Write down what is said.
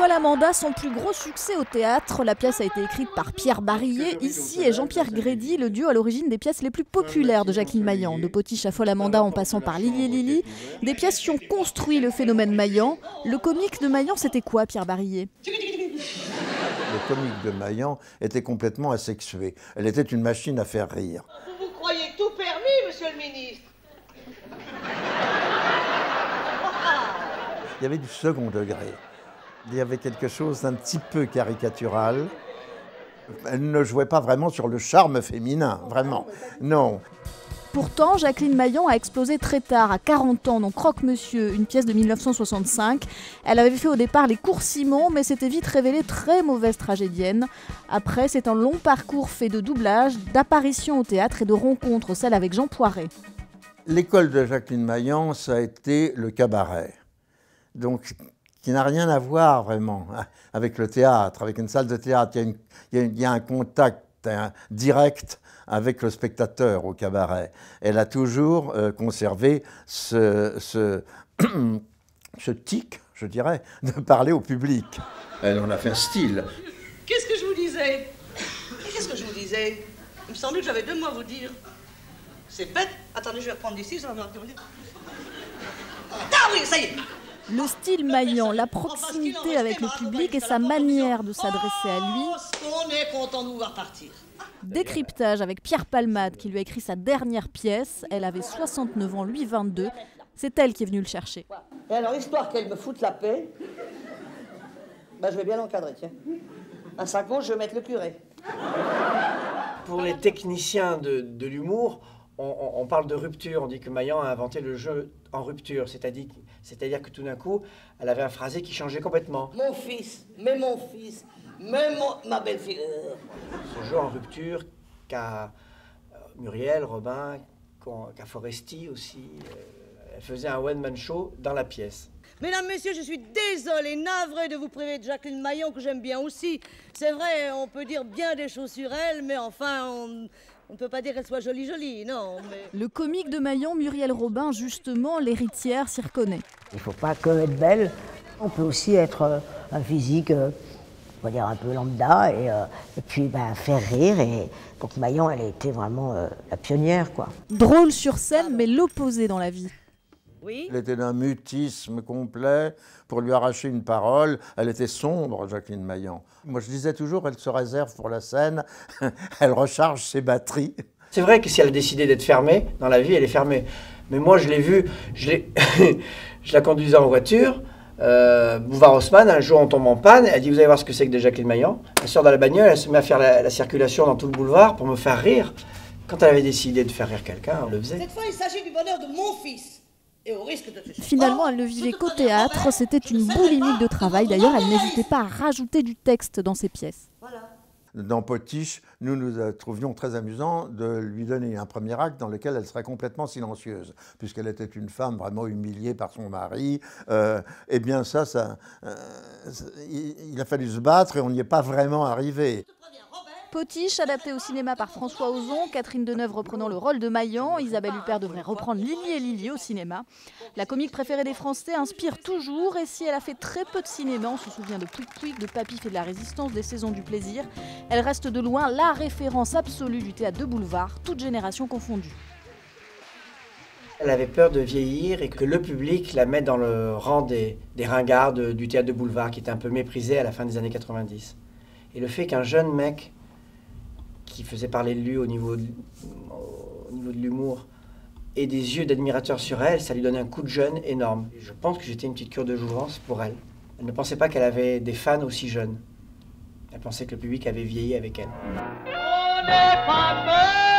Folle Amanda, son plus gros succès au théâtre. La pièce a été écrite par Pierre Barillet, ici, et Jean-Pierre Grédy, le duo à l'origine des pièces les plus populaires de Jacqueline Maillan. De Potiche à Folle Amanda en passant par Lili et Lili, des pièces qui ont construit le phénomène Maillan. Le comique de Maillan, c'était quoi, Pierre Barillet ? Le comique de Maillan était complètement asexué. Elle était une machine à faire rire. Vous croyez tout permis, monsieur le ministre? Il y avait du second degré. Il y avait quelque chose d'un petit peu caricatural. Elle ne jouait pas vraiment sur le charme féminin, vraiment. Non. Pourtant, Jacqueline Maillan a explosé très tard, à 40 ans, dans Croque-Monsieur, une pièce de 1965. Elle avait fait au départ Les Cours Simon, mais s'était vite révélée très mauvaise tragédienne. Après, c'est un long parcours fait de doublage, d'apparitions au théâtre et de rencontres, celle avec Jean Poiret. L'école de Jacqueline Maillan, ça a été le cabaret. Donc, qui n'a rien à voir vraiment avec le théâtre, avec une salle de théâtre. Il y a un contact direct avec le spectateur au cabaret. Elle a toujours conservé ce tic, je dirais, de parler au public. Elle en a fait un style. Qu'est-ce que je vous disais? Qu'est-ce que je vous disais? Il me semblait que j'avais 2 mots à vous dire. C'est bête. Attendez, je vais reprendre d'ici, ça va me dire. Ah oui, ça y est. Le style Maillan, la proximité avec le public et sa manière de s'adresser à lui. On est content de vous voir partir. Décryptage avec Pierre Palmade qui lui a écrit sa dernière pièce. Elle avait 69 ans, lui 22. C'est elle qui est venue le chercher. Et alors, histoire qu'elle me foute la paix, ben, je vais bien l'encadrer, tiens. À sa gauche, je vais mettre le curé. Pour les techniciens de l'humour, on parle de rupture. On dit que Maillan a inventé le jeu en rupture, c'est-à-dire que tout d'un coup, elle avait un phrasé qui changeait complètement. Mon fils, ma belle-fille. Ce jeu en rupture qu'a Muriel Robin, qu'a Foresti aussi. Elle faisait un one-man show dans la pièce. Mesdames, messieurs, je suis désolée, navrée de vous priver de Jacqueline Maillan, que j'aime bien aussi. C'est vrai, on peut dire bien des choses sur elle, mais enfin, on ne peut pas dire qu'elle soit jolie, non. Mais... Le comique de Maillan, Muriel Robin, justement, l'héritière, s'y reconnaît. Il ne faut pas que être belle. On peut aussi être un physique, on va dire un peu lambda, et puis faire rire. Et donc Maillan, elle a été vraiment la pionnière, quoi. Drôle sur scène, mais l'opposé dans la vie. Oui. Elle était d'un mutisme complet. Pour lui arracher une parole, elle était sombre, Jacqueline Maillan. Moi, je disais toujours, elle se réserve pour la scène, elle recharge ses batteries. C'est vrai que si elle a décidé d'être fermée, dans la vie, elle est fermée. Mais moi, je l'ai vue, je la conduisais en voiture, boulevard Haussmann, un jour on tombe en panne, elle dit, vous allez voir ce que c'est que de Jacqueline Maillan. Elle sort dans la bagnole, elle se met à faire la circulation dans tout le boulevard pour me faire rire. Quand elle avait décidé de faire rire quelqu'un, on le faisait. Cette fois, il s'agit du bonheur de mon fils. Et au risque de te... Finalement, elle ne vivait qu'au théâtre, c'était une boulimique de travail. D'ailleurs, elle n'hésitait pas à rajouter du texte dans ses pièces. Voilà. Dans Potiche, nous trouvions très amusant de lui donner un premier acte dans lequel elle serait complètement silencieuse, puisqu'elle était une femme vraiment humiliée par son mari. Eh bien il a fallu se battre et on n'y est pas vraiment arrivé. Potiche, adapté au cinéma par François Ozon, Catherine Deneuve reprenant le rôle de Maillan, Isabelle Huppert devrait reprendre Lili et Lili au cinéma. La comique préférée des Français inspire toujours, et si elle a fait très peu de cinéma, on se souvient de Pouic Pouic, de Papif et de La Résistance, des Saisons du Plaisir, elle reste de loin la référence absolue du théâtre de boulevard, toute génération confondue. Elle avait peur de vieillir et que le public la mette dans le rang des ringards du théâtre de boulevard, qui était un peu méprisé à la fin des années 90. Et le fait qu'un jeune mec qui faisait parler de lui au niveau de l'humour, et des yeux d'admirateur sur elle, ça lui donnait un coup de jeune énorme. Je pense que j'étais une petite cure de jouvence pour elle. Elle ne pensait pas qu'elle avait des fans aussi jeunes. Elle pensait que le public avait vieilli avec elle. On n'est pas peur.